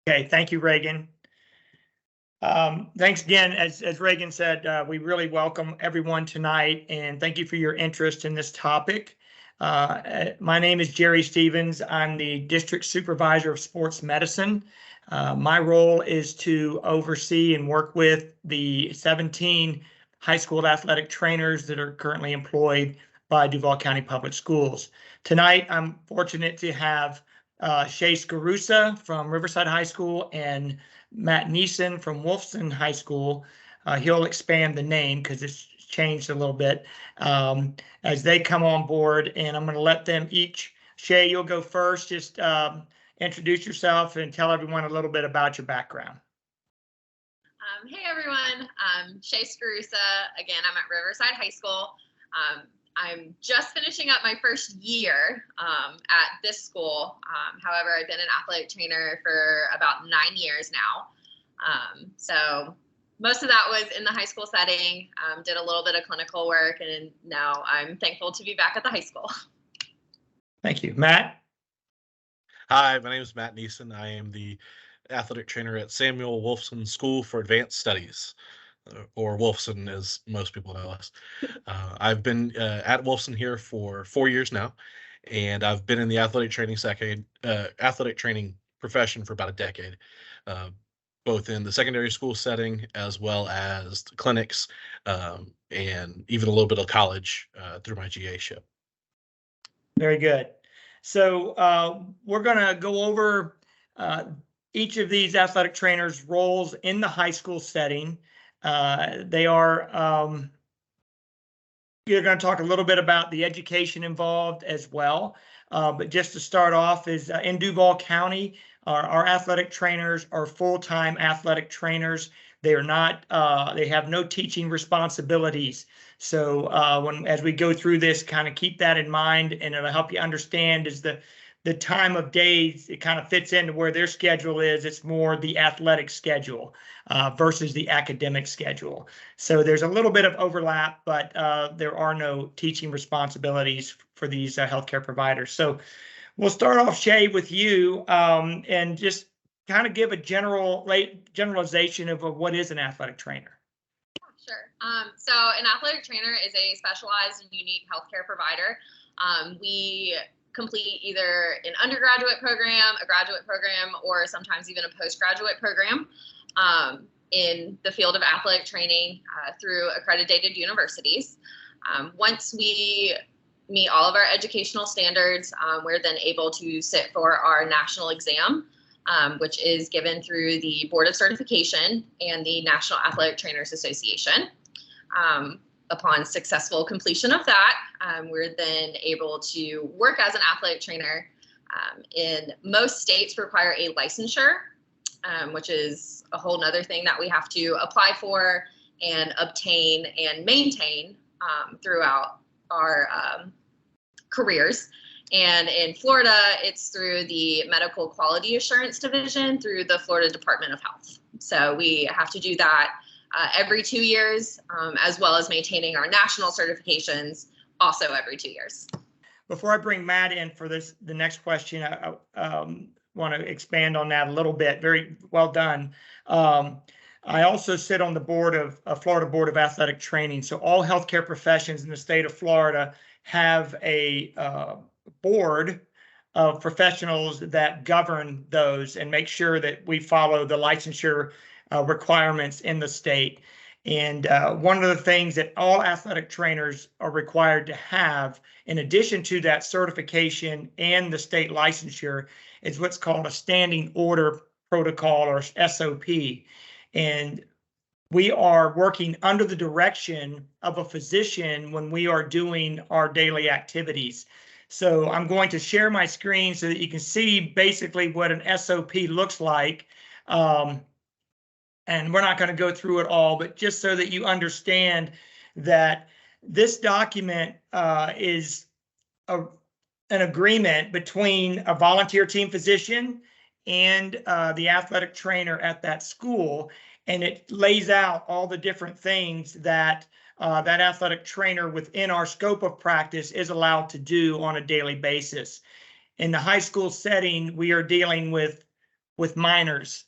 Okay, thank you, Reagan. Thanks again. As Reagan said, we really welcome everyone tonight, and thank you for your interest in this topic. My name is Jerry Stevens. I'm the District Supervisor of Sports Medicine. My role is to oversee and work with the 17 high school athletic trainers that are currently employed by Duval County Public Schools. Tonight, I'm fortunate to have Shay Scarusa from Riverside High School and Matt Neeson from Wolfson High School. He'll expand the name because it's changed a little bit as they come on board, and I'm going to let them each. Shay, you'll go first. Just introduce yourself and tell everyone a little bit about your background. Hey everyone, Shay Scarusa. Again, I'm at Riverside High School. I'm just finishing up my first year at this school. However, I've been an athletic trainer for about 9 years now. So most of that was in the high school setting, did a little bit of clinical work, and now I'm thankful to be back at the high school. Thank you. Matt? Hi, my name is Matt Neeson. I am the athletic trainer at Samuel Wolfson School for Advanced Studies, or Wolfson as most people know us. I've been at Wolfson here for 4 years now, and I've been in the athletic training profession for about a decade, both in the secondary school setting as well as clinics, and even a little bit of college through my GA-ship. Very good. So we're going to go over each of these athletic trainers' roles in the high school setting. They are, you're going to talk a little bit about the education involved as well. But just to start off is in Duval County, our athletic trainers are full-time athletic trainers. They are not, they have no teaching responsibilities. So as we go through this, kind of keep that in mind, and it'll help you understand is the time of days, it kind of fits into where their schedule is. It's more the athletic schedule versus the academic schedule. So there's a little bit of overlap, but there are no teaching responsibilities for these healthcare providers. So we'll start off, Shay, with you, and just kind of give a generalization of what is an athletic trainer. Sure. So an athletic trainer is a specialized and unique healthcare provider. We complete either an undergraduate program, a graduate program, or sometimes even a postgraduate program in the field of athletic training through accredited universities. Once we meet all of our educational standards, we're then able to sit for our national exam, which is given through the Board of Certification and the National Athletic Trainers Association. Upon successful completion of that, we're then able to work as an athletic trainer. In most states require a licensure, which is a whole nother thing that we have to apply for and obtain and maintain throughout our careers. And in Florida, it's through the Medical Quality Assurance Division through the Florida Department of Health. So we have to do that every 2 years, as well as maintaining our national certifications also every 2 years. Before I bring Matt in for the next question, I want to expand on that a little bit. Very well done. I also sit on the board of Florida Board of Athletic Training. So all healthcare professions in the state of Florida have a board of professionals that govern those and make sure that we follow the licensure requirements in the state. And one of the things that all athletic trainers are required to have, in addition to that certification and the state licensure, is what's called a standing order protocol, or SOP. And we are working under the direction of a physician when we are doing our daily activities. So I'm going to share my screen so that you can see basically what an SOP looks like. And we're not going to go through it all, but just so that you understand that this document is an agreement between a volunteer team physician and the athletic trainer at that school. And it lays out all the different things that that athletic trainer within our scope of practice is allowed to do on a daily basis. In the high school setting, we are dealing with with minors.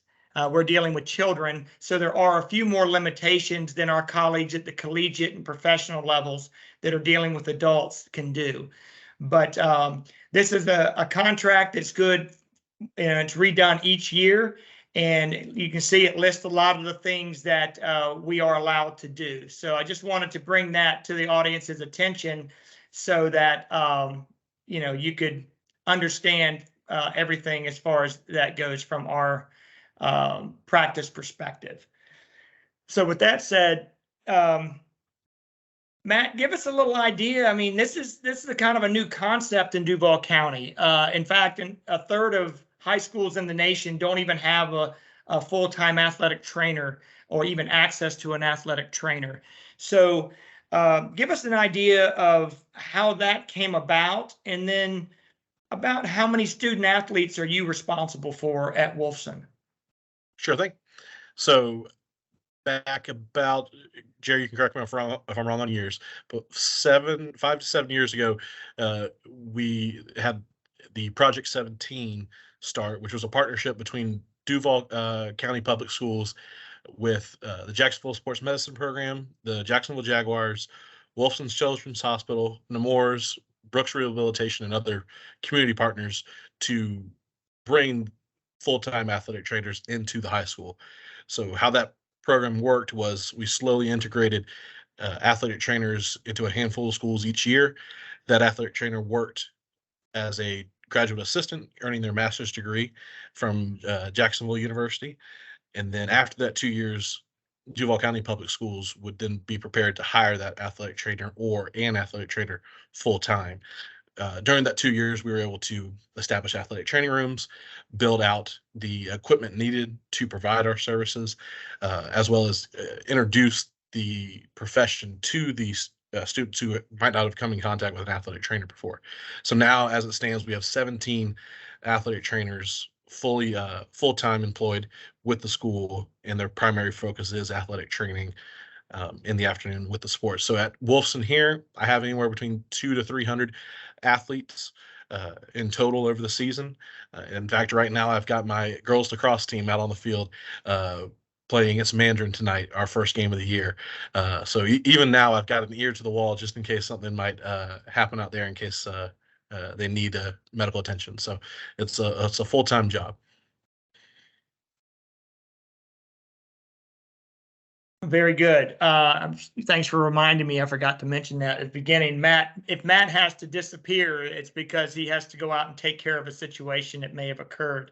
We're dealing with children, so there are a few more limitations than our colleagues at the collegiate and professional levels that are dealing with adults can do. But this is a contract that's good, and it's redone each year. And you can see it lists a lot of the things that we are allowed to do. So I just wanted to bring that to the audience's attention so that you could understand everything as far as that goes from our practice perspective. So with that said, Matt, give us a little idea. I mean, this is a kind of a new concept in Duval County. In fact, a third of high schools in the nation don't even have a full-time athletic trainer or even access to an athletic trainer. So give us an idea of how that came about, and then about how many student athletes are you responsible for at Wolfson? Sure thing. So back about, Jerry, you can correct me if I'm wrong on years, but 5 to 7 years ago, we had the Project 17 start, which was a partnership between Duval County Public Schools with the Jacksonville Sports Medicine Program, the Jacksonville Jaguars, Wolfson's Children's Hospital, Nemours, Brooks Rehabilitation, and other community partners to bring full-time athletic trainers into the high school. So how that program worked was we slowly integrated athletic trainers into a handful of schools each year. That athletic trainer worked as a graduate assistant, earning their master's degree from Jacksonville University. And then after that 2 years, Duval County Public Schools would then be prepared to hire that athletic trainer or an athletic trainer full time. During that 2 years, we were able to establish athletic training rooms, build out the equipment needed to provide our services, as well as introduce the profession to these students who might not have come in contact with an athletic trainer before. So now, as it stands, we have 17 athletic trainers full-time employed with the school, and their primary focus is athletic training in the afternoon with the sports. So at Wolfson here, I have anywhere between 200 to 300 athletes in total over the season. In fact, right now I've got my girls lacrosse team out on the field playing against Mandarin tonight, our first game of the year. So even now I've got an ear to the wall just in case something might happen out there, in case they need medical attention. So it's a full-time job. Very good. Thanks for reminding me. I forgot to mention that at the beginning. Matt, if Matt has to disappear, it's because he has to go out and take care of a situation that may have occurred.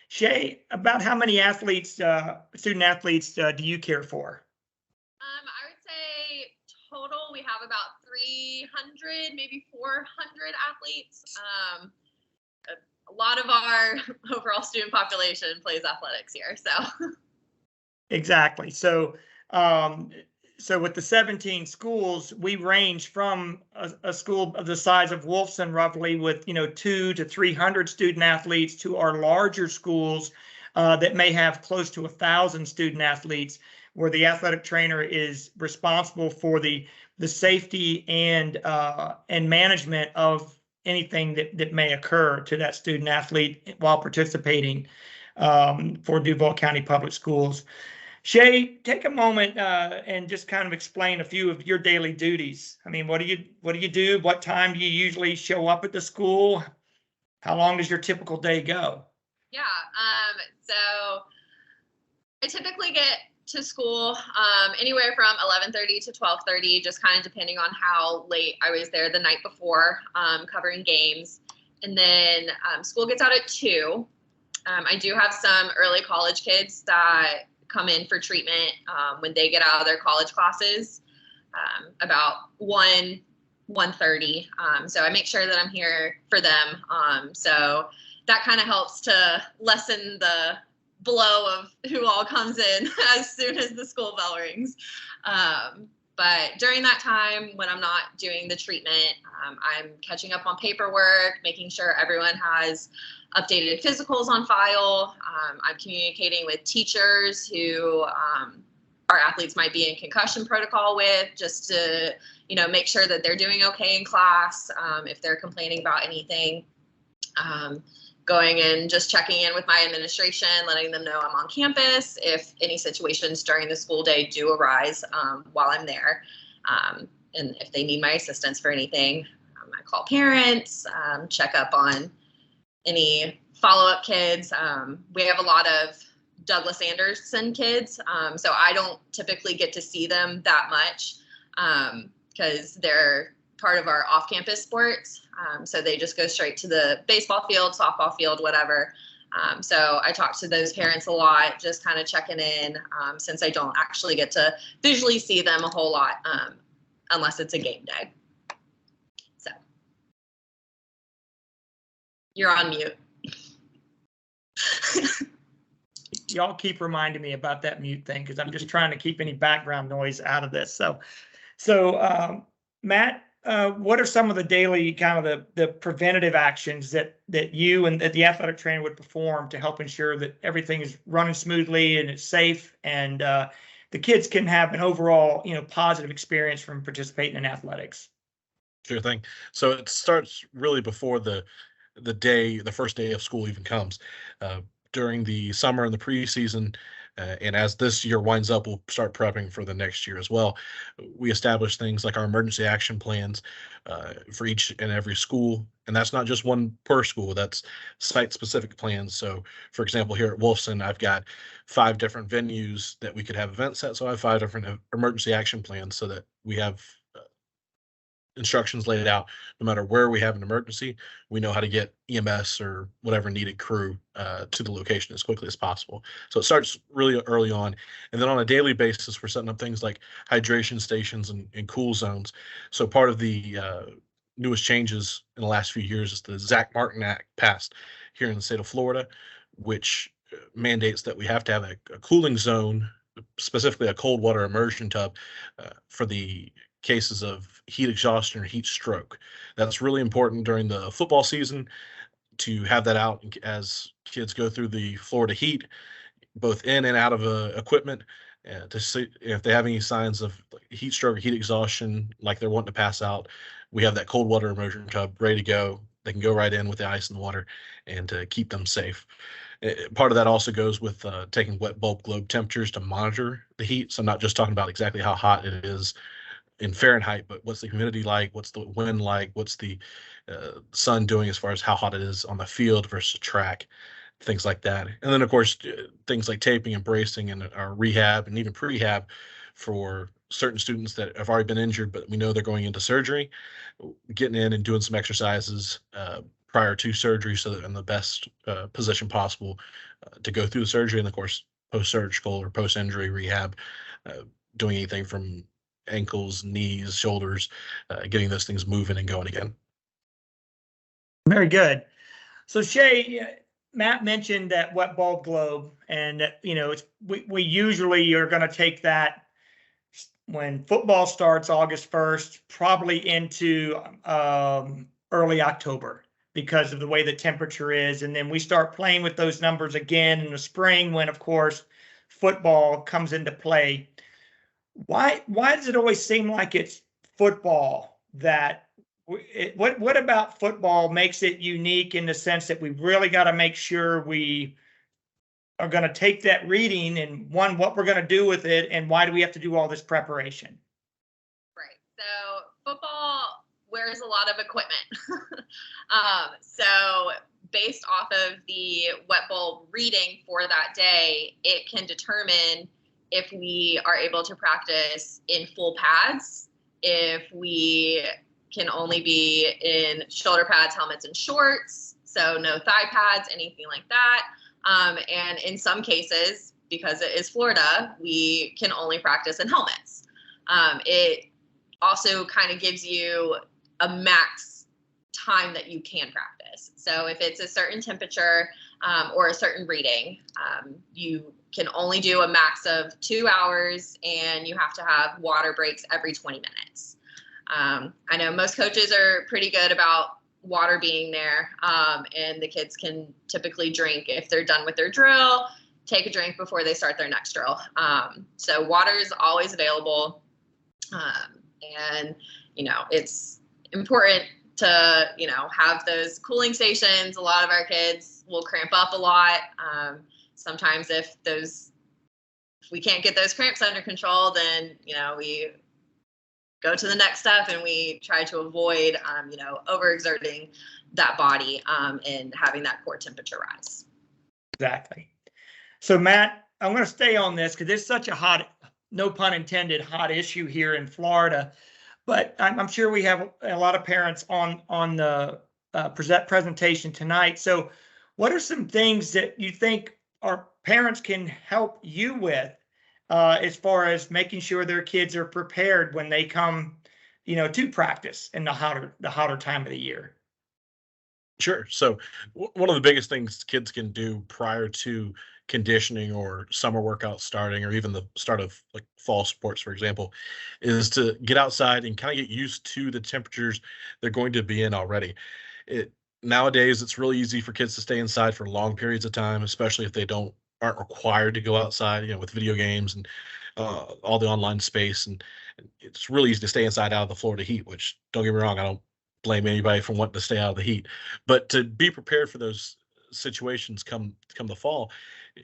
Shay, about how many athletes, student athletes, do you care for? I would say total we have about 300, maybe 400 athletes. A lot of our overall student population plays athletics here, so. Exactly. So, so with the 17 schools, we range from a school of the size of Wolfson, roughly, with 200 to 300 student athletes, to our larger schools that may have close to 1,000 student athletes, where the athletic trainer is responsible for the safety and management of anything that may occur to that student athlete while participating for Duval County Public Schools. Shay, take a moment and just kind of explain a few of your daily duties. I mean, what do you do? What time do you usually show up at the school? How long does your typical day go? Yeah, so I typically get to school anywhere from 11:30 to 12:30, just kind of depending on how late I was there the night before, covering games. And then school gets out at 2. I do have some early college kids that come in for treatment when they get out of their college classes about 1:30. So I make sure that I'm here for them. So that kind of helps to lessen the blow of who all comes in as soon as the school bell rings. But during that time, when I'm not doing the treatment, I'm catching up on paperwork, making sure everyone has updated physicals on file. I'm communicating with teachers who our athletes might be in concussion protocol with, just to make sure that they're doing okay in class, if they're complaining about anything. Going and just checking in with my administration, letting them know I'm on campus if any situations during the school day do arise while I'm there. And if they need my assistance for anything, I call parents, check up on any follow-up kids. We have a lot of Douglas Anderson kids, so I don't typically get to see them that much because they're part of our off-campus sports. So they just go straight to the baseball field, softball field, whatever. So I talk to those parents a lot, just kind of checking in since I don't actually get to visually see them a whole lot unless it's a game day. So you're on mute. Y'all keep reminding me about that mute thing because I'm just trying to keep any background noise out of this. So Matt, what are some of the daily kind of the preventative actions that you and that the athletic trainer would perform to help ensure that everything is running smoothly and it's safe and the kids can have an overall, positive experience from participating in athletics? Sure thing. So it starts really before the first day of school even comes. During the summer and the preseason, and as this year winds up, we'll start prepping for the next year as well. We establish things like our emergency action plans for each and every school, and that's not just one per school. That's site-specific plans. So, for example, here at Wolfson, I've got 5 different venues that we could have events at. So I have 5 different emergency action plans so that we have instructions laid out. No matter where we have an emergency, we know how to get EMS or whatever needed crew to the location as quickly as possible. So it starts really early on. And then on a daily basis, we're setting up things like hydration stations and cool zones. So part of the newest changes in the last few years is the Zach Martin Act passed here in the state of Florida, which mandates that we have to have a cooling zone, specifically a cold water immersion tub for the cases of heat exhaustion or heat stroke. That's really important during the football season to have that out as kids go through the Florida heat, both in and out of equipment, to see if they have any signs of heat stroke or heat exhaustion, like they're wanting to pass out. We have that cold water immersion tub ready to go. They can go right in with the ice and water and to keep them safe. Part of that also goes with taking wet bulb globe temperatures to monitor the heat. So I'm not just talking about exactly how hot it is in Fahrenheit, but what's the humidity like? What's the wind like? What's the sun doing as far as how hot it is on the field versus track, things like that. And then, of course, things like taping and bracing and our rehab and even prehab for certain students that have already been injured, but we know they're going into surgery, getting in and doing some exercises prior to surgery so that in the best position possible to go through the surgery. And, of course, post-surgical or post-injury rehab, doing anything from ankles, knees, shoulders, getting those things moving and going again. Very good. So Shay, Matt mentioned that wet bulb globe, and we usually are going to take that when football starts August 1st, probably into early October because of the way the temperature is, and then we start playing with those numbers again in the spring when, of course, football comes into play. Why does it always seem like it's football that what about football makes it unique in the sense that we really got to make sure we are going to take that reading and what we're going to do with it, and why do we have to do all this preparation? Right. So football wears a lot of equipment. So based off of the wet bulb reading for that day, it can determine if we are able to practice in full pads, if we can only be in shoulder pads, helmets, and shorts, so no thigh pads, anything like that. And in some cases, because it is Florida, we can only practice in helmets. It also kind of gives you a max time that you can practice. So if it's a certain temperature or a certain reading, you can only do a max of 2 hours, and you have to have water breaks every 20 minutes. I know most coaches are pretty good about water being there, and the kids can typically drink if they're done with their drill, take a drink before they start their next drill. So water is always available, and it's important to, have those cooling stations. A lot of our kids will cramp up a lot. Sometimes if we can't get those cramps under control, then, we go to the next step and we try to avoid, overexerting that body and having that core temperature rise. Exactly. So Matt, I'm going to stay on this because it's such a hot, no pun intended, hot issue here in Florida. But I'm sure we have a lot of parents on the presentation tonight. So what are some things that you think our parents can help you with as far as making sure their kids are prepared when they come, to practice in the hotter time of the year? Sure. So one of the biggest things kids can do prior to conditioning or summer workouts starting, or even the start of like fall sports, for example, is to get outside and kind of get used to the temperatures they're going to be in already. It Nowadays it's really easy for kids to stay inside for long periods of time, especially if they aren't required to go outside, with video games and all the online space, and it's really easy to stay inside out of the Florida heat. Which, don't get me wrong, I don't blame anybody for wanting to stay out of the heat, but to be prepared for those situations come the fall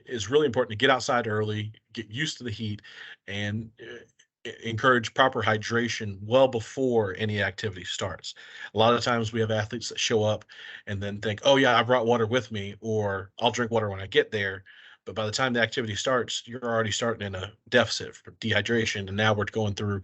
is really important to get outside early, get used to the heat, and encourage proper hydration well before any activity starts. A lot of times we have athletes that show up and then think, oh yeah, I brought water with me, or I'll drink water when I get there. But by the time the activity starts, you're already starting in a deficit for dehydration. And now we're going through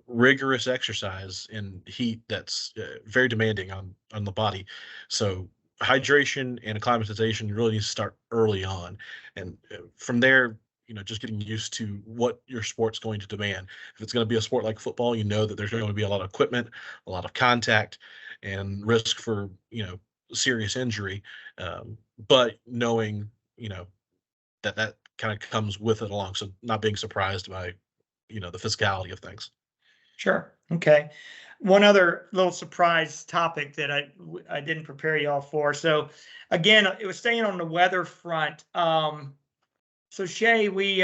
rigorous exercise in heat that's very demanding on the body. So hydration and acclimatization really needs to start early on. And from there, just getting used to what your sport's going to demand. If it's going to be a sport like football, that there's going to be a lot of equipment, a lot of contact, and risk for, serious injury. But knowing, that kind of comes with it along. So not being surprised by, the physicality of things. Sure. Okay. One other little surprise topic that I didn't prepare y'all for. So again, it was staying on the weather front. So Shay, we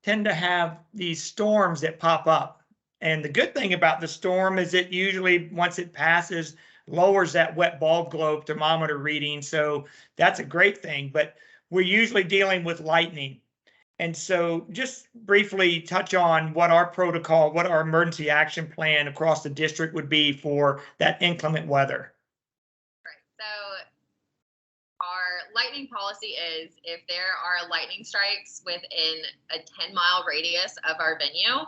tend to have these storms that pop up. And the good thing about the storm is it usually, once it passes, lowers that wet bulb globe thermometer reading. So that's a great thing. But we're usually dealing with lightning. And so just briefly touch on what our protocol, what our emergency action plan across the district would be for that inclement weather. Right. So our lightning policy is if there are lightning strikes within a 10-mile radius of our venue,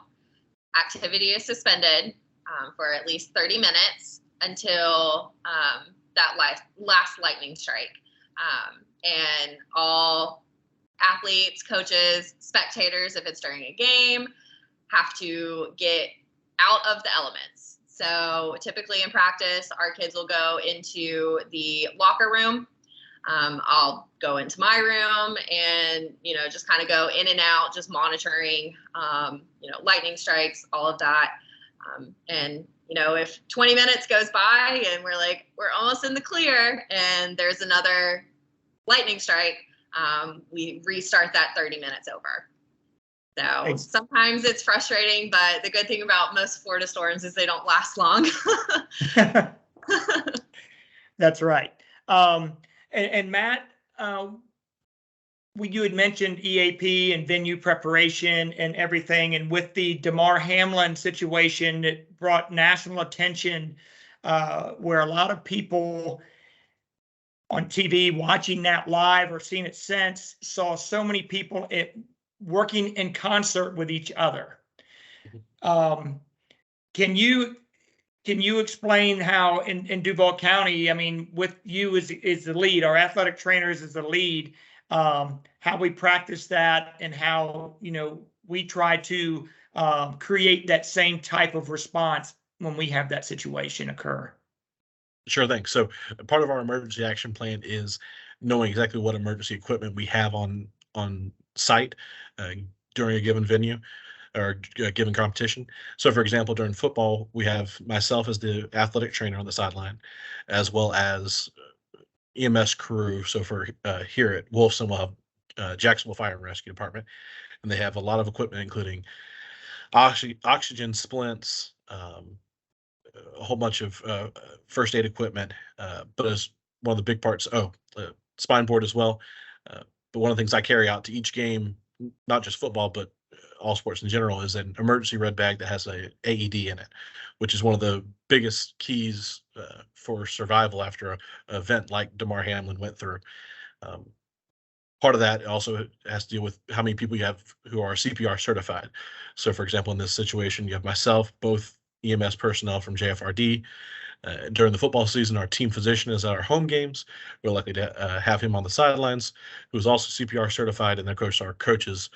activity is suspended for at least 30 minutes until that last lightning strike. And all athletes, coaches, spectators, if it's during a game, have to get out of the elements. So typically in practice, our kids will go into the locker room. I'll go into my room and, just kind of go in and out, just monitoring, lightning strikes, all of that. And, if 20 minutes goes by and we're almost in the clear and there's another lightning strike, we restart that 30 minutes over. So sometimes it's frustrating, but the good thing about most Florida storms is they don't last long. That's right. And Matt, you had mentioned EAP and venue preparation and everything. And with the Damar Hamlin situation, it brought national attention where a lot of people on TV watching that live or seeing it since saw so many people working in concert with each other. Can you explain how in Duval County, I mean, with you as the lead, our athletic trainers as the lead, how we practice that and how, we try to create that same type of response when we have that situation occur? Sure thing. So part of our emergency action plan is knowing exactly what emergency equipment we have on site during a given venue or a given competition. So for example, during football, we have myself as the athletic trainer on the sideline, as well as EMS crew. So for here at Wolfson, we'll have Jacksonville Fire and Rescue Department, and they have a lot of equipment, including oxygen splints, a whole bunch of first aid equipment, but as one of the big parts, spine board as well. But one of the things I carry out to each game, not just football, but all sports in general, is an emergency red bag that has a AED in it, which is one of the biggest keys for survival after an event like Damar Hamlin went through. Um, Part of that also has to deal with how many people you have who are CPR certified. So, for example, in this situation, you have myself, both EMS personnel from JFRD. During the football season, our team physician is at our home games. We're likely to have him on the sidelines, who is also CPR certified, and of course, our coaches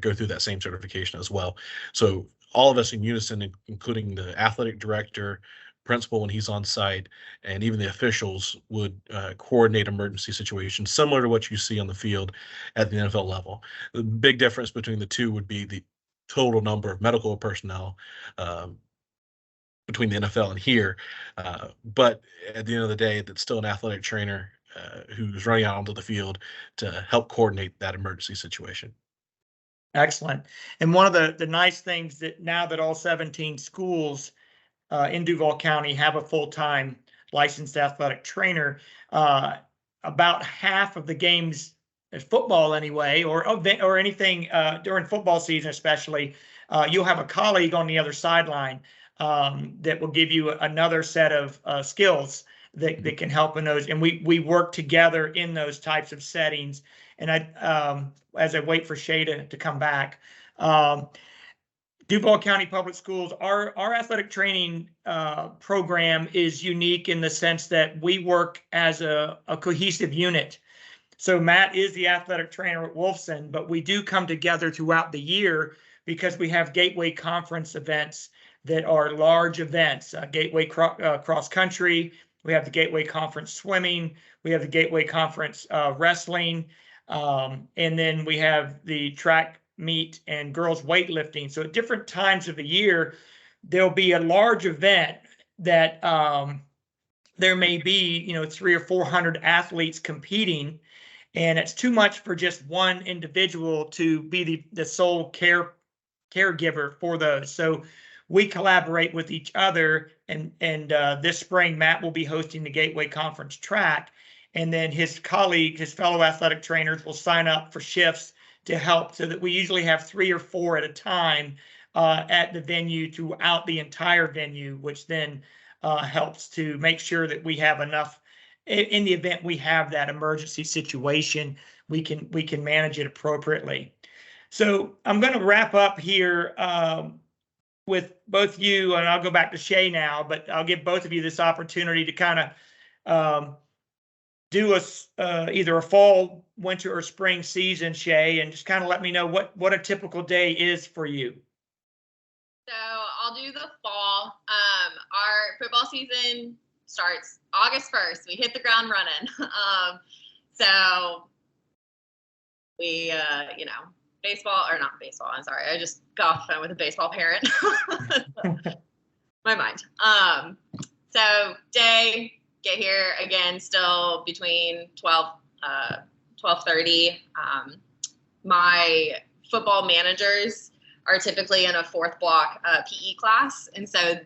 go through that same certification as well. So, all of us in unison, including the athletic director, principal when he's on site, and even the officials would coordinate emergency situations similar to what you see on the field at the NFL level. The big difference between the two would be the total number of medical personnel between the NFL and here. But at the end of the day, that's still an athletic trainer who's running out onto the field to help coordinate that emergency situation. Excellent. And one of the nice things that now that all 17 schools in Duval County have a full-time licensed athletic trainer, about half of the games, football anyway, or anything during football season especially, you'll have a colleague on the other sideline that will give you another set of skills that can help in those. And we work together in those types of settings. And as I wait for Shay to come back, Duval County Public Schools, our athletic training program is unique in the sense that we work as a cohesive unit. So Matt is the athletic trainer at Wolfson, but we do come together throughout the year because we have Gateway Conference events that are large events, Gateway cross country. We have the Gateway Conference swimming. We have the Gateway Conference wrestling. And then we have the track meet and girls weightlifting. So at different times of the year, there'll be a large event that there may be, 300 or 400 athletes competing. And it's too much for just one individual to be the sole caregiver for those. So we collaborate with each other, and this spring, Matt will be hosting the Gateway Conference track, and then his fellow athletic trainers will sign up for shifts to help, so that we usually have 3 or 4 at a time at the venue throughout the entire venue, which then helps to make sure that we have enough in the event we have that emergency situation. We can manage it appropriately. So I'm going to wrap up here with both you, and I'll go back to Shay now, but I'll give both of you this opportunity to kind of do either a fall, winter, or spring season, Shay, and just kind of let me know what a typical day is for you. So I'll do the fall. Our football season starts August 1st. We hit the ground running. So we, baseball, or not baseball, I'm sorry. I just got off the phone with a baseball parent. My mind. So day, get here again, still between 12:30. My football managers are typically in a 4th block PE class. And so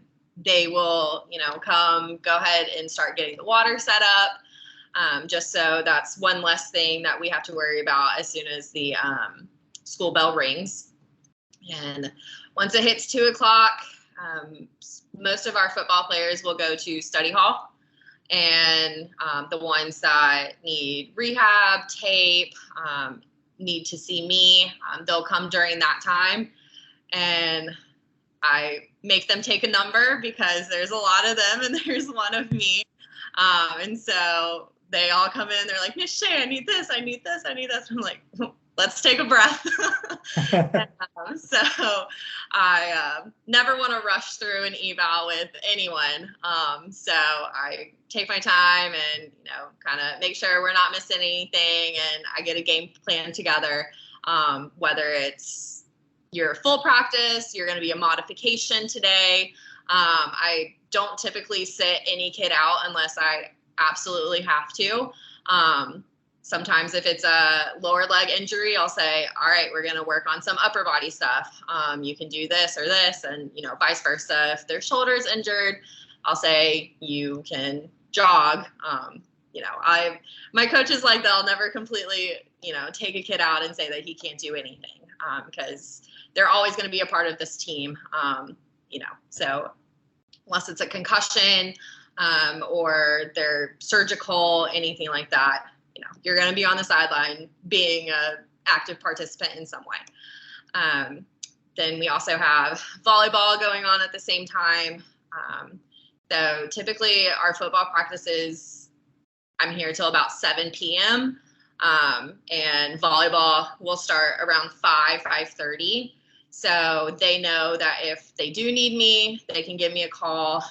they will, go ahead and start getting the water set up. Just so that's one less thing that we have to worry about as soon as the school bell rings. And once it hits 2 o'clock, most of our football players will go to study hall. And the ones that need rehab, tape, need to see me, they'll come during that time. And I make them take a number because there's a lot of them and there's one of me. And so they all come in, they're like, Miss Shay, I need this, I need this, I need this. I'm like, let's take a breath. So I never want to rush through an eval with anyone. So I take my time and, kind of make sure we're not missing anything, and I get a game plan together, whether it's your full practice, you're going to be a modification today. I don't typically sit any kid out unless I absolutely have to. Sometimes if it's a lower leg injury, I'll say, all right, we're going to work on some upper body stuff. You can do this or this, and, vice versa. If their shoulder's injured, I'll say you can jog. My coach is like, they'll never completely, take a kid out and say that he can't do anything, because they're always going to be a part of this team. So unless it's a concussion, or they're surgical, anything like that, you're going to be on the sideline being a active participant in some way. Then we also have volleyball going on at the same time. So typically our football practices, I'm here till about 7 p.m. And volleyball will start around 5:30. So they know that if they do need me, they can give me a call.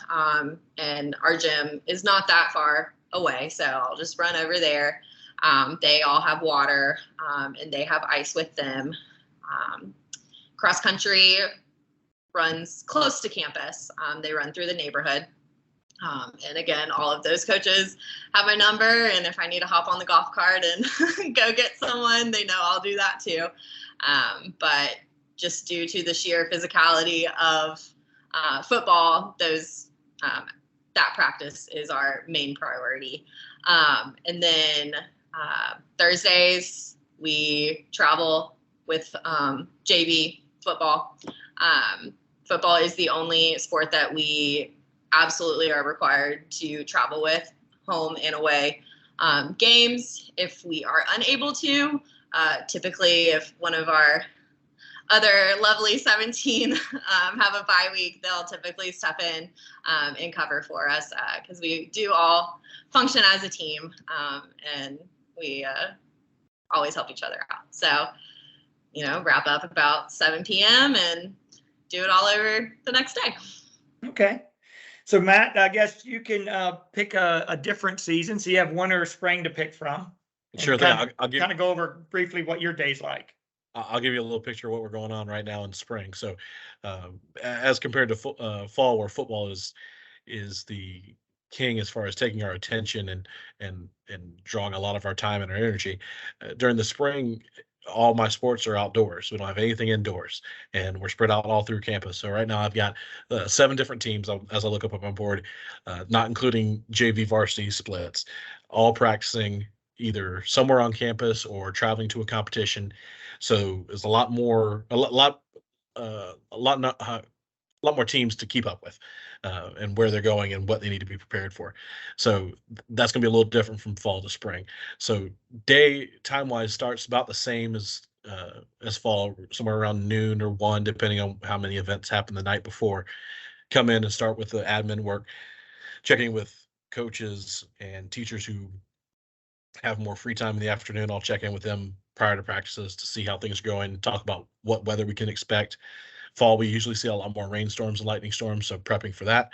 And our gym is not that far away, so I'll just run over there. They all have water, and they have ice with them. Cross country runs close to campus. They run through the neighborhood. And again, all of those coaches have my number, and if I need to hop on the golf cart and go get someone, they know I'll do that too. But just due to the sheer physicality of football, that practice is our main priority. And then Thursdays, we travel with JV football. Football is the only sport that we absolutely are required to travel with, home and away. Games, if we are unable to, typically if one of our other lovely 17 have a bye week, they'll typically step in and cover for us, because we do all function as a team, and we always help each other out. So, wrap up about 7 p.m. and do it all over the next day. Okay. So Matt, I guess you can pick a different season. So you have winter or spring to pick from. Sure thing. I'll kind of go over briefly what your day's like. I'll give you a little picture of what we're going on right now in spring. So, as compared to fall, where football is the king as far as taking our attention and drawing a lot of our time and our energy, during the spring, all my sports are outdoors. We don't have anything indoors, and we're spread out all through campus. So right now I've got 7 different teams as I look up on my board, not including JV varsity splits, all practicing either somewhere on campus or traveling to a competition. So there's a lot more teams to keep up with, and where they're going and what they need to be prepared for. So that's going to be a little different from fall to spring. So day time wise starts about the same as fall, somewhere around noon or 1, depending on how many events happen the night before. Come in and start with the admin work, checking with coaches and teachers who have more free time in the afternoon. I'll check in with them prior to practices to see how things are going, talk about what weather we can expect. Fall, we usually see a lot more rainstorms and lightning storms, so prepping for that.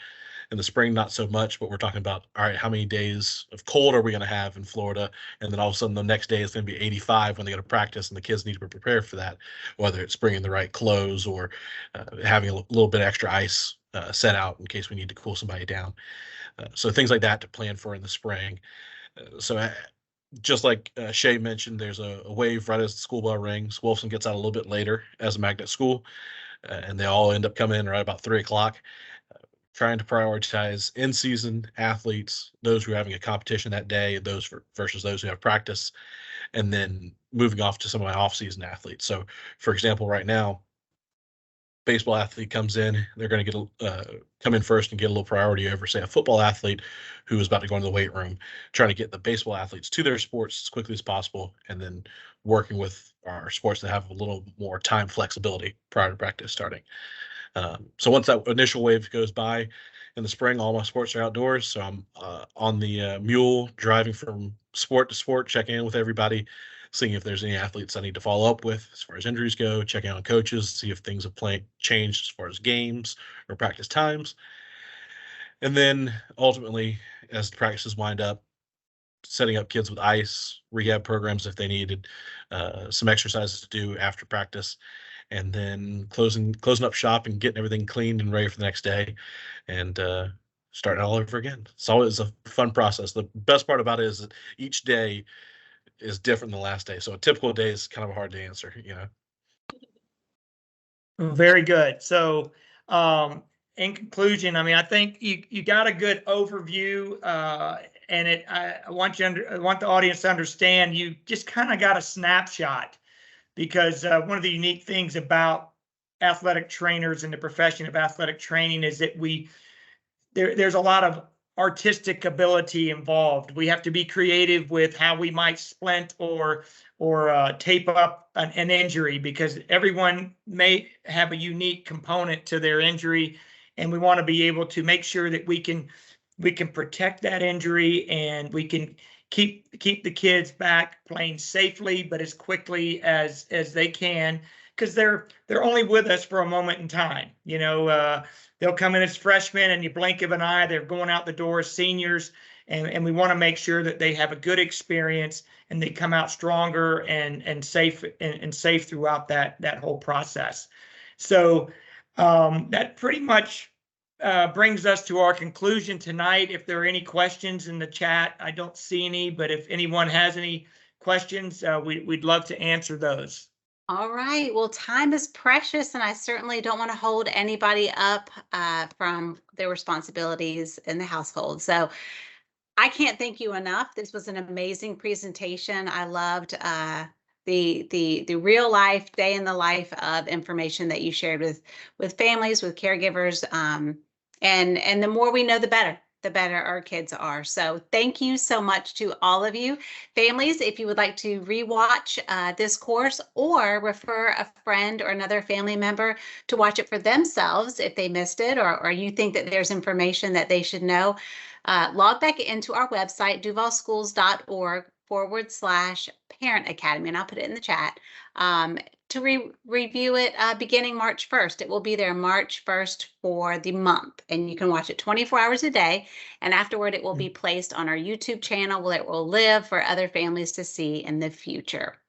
In the spring, not so much, but we're talking about, all right, how many days of cold are we going to have in Florida? And then all of a sudden the next day is going to be 85 when they go to practice, and the kids need to be prepared for that, whether it's bringing the right clothes or having a little bit extra ice set out in case we need to cool somebody down. So things like that to plan for in the spring. Just like Shay mentioned, there's a wave right as the school bell rings. Wolfson gets out a little bit later as a magnet school, and they all end up coming in right about 3 o'clock, trying to prioritize in-season athletes, those who are having a competition that day, versus those who have practice, and then moving off to some of my off-season athletes. So, for example, right now, baseball athlete comes in, they're going to come in first and get a little priority over, say, a football athlete who is about to go into the weight room, trying to get the baseball athletes to their sports as quickly as possible, and then working with our sports that have a little more time flexibility prior to practice starting. So once that initial wave goes by in the spring, all my sports are outdoors. So I'm on the mule, driving from sport to sport, checking in with everybody, seeing if there's any athletes I need to follow up with as far as injuries go, checking on coaches, see if things have changed as far as games or practice times. And then ultimately, as the practices wind up, setting up kids with ice, rehab programs if they needed, some exercises to do after practice, and then closing up shop and getting everything cleaned and ready for the next day, and starting all over again. It's always a fun process. The best part about it is that each day is different than the last day. So a typical day is kind of hard to answer, Very good. So in conclusion, I mean, I think you got a good overview, and I want I want the audience to understand you just kind of got a snapshot, because one of the unique things about athletic trainers and the profession of athletic training is that there's a lot of artistic ability involved. We have to be creative with how we might splint or tape up an injury, because everyone may have a unique component to their injury, and we want to be able to make sure that we can protect that injury, and we can keep the kids back playing safely, but as quickly as they can, because they're only with us for a moment in time. You know, they'll come in as freshmen, and you blink of an eye, they're going out the door as seniors, and we want to make sure that they have a good experience and they come out stronger and safe and safe throughout that whole process. So that pretty much brings us to our conclusion tonight. If there are any questions in the chat, I don't see any, but if anyone has any questions, we'd love to answer those. All right. Well, time is precious, and I certainly don't want to hold anybody up from their responsibilities in the household. So I can't thank you enough. This was an amazing presentation. I loved the real life, day in the life of information that you shared with families, with caregivers, and the more we know, the better our kids are. So thank you so much to all of you. Families, if you would like to rewatch this course or refer a friend or another family member to watch it for themselves if they missed it, or you think that there's information that they should know, log back into our website, duvalschools.org/Parent Academy, and I'll put it in the chat, to review it beginning March 1st. It will be there March 1st for the month, and you can watch it 24 hours a day. And afterward, it will be placed on our YouTube channel where it will live for other families to see in the future.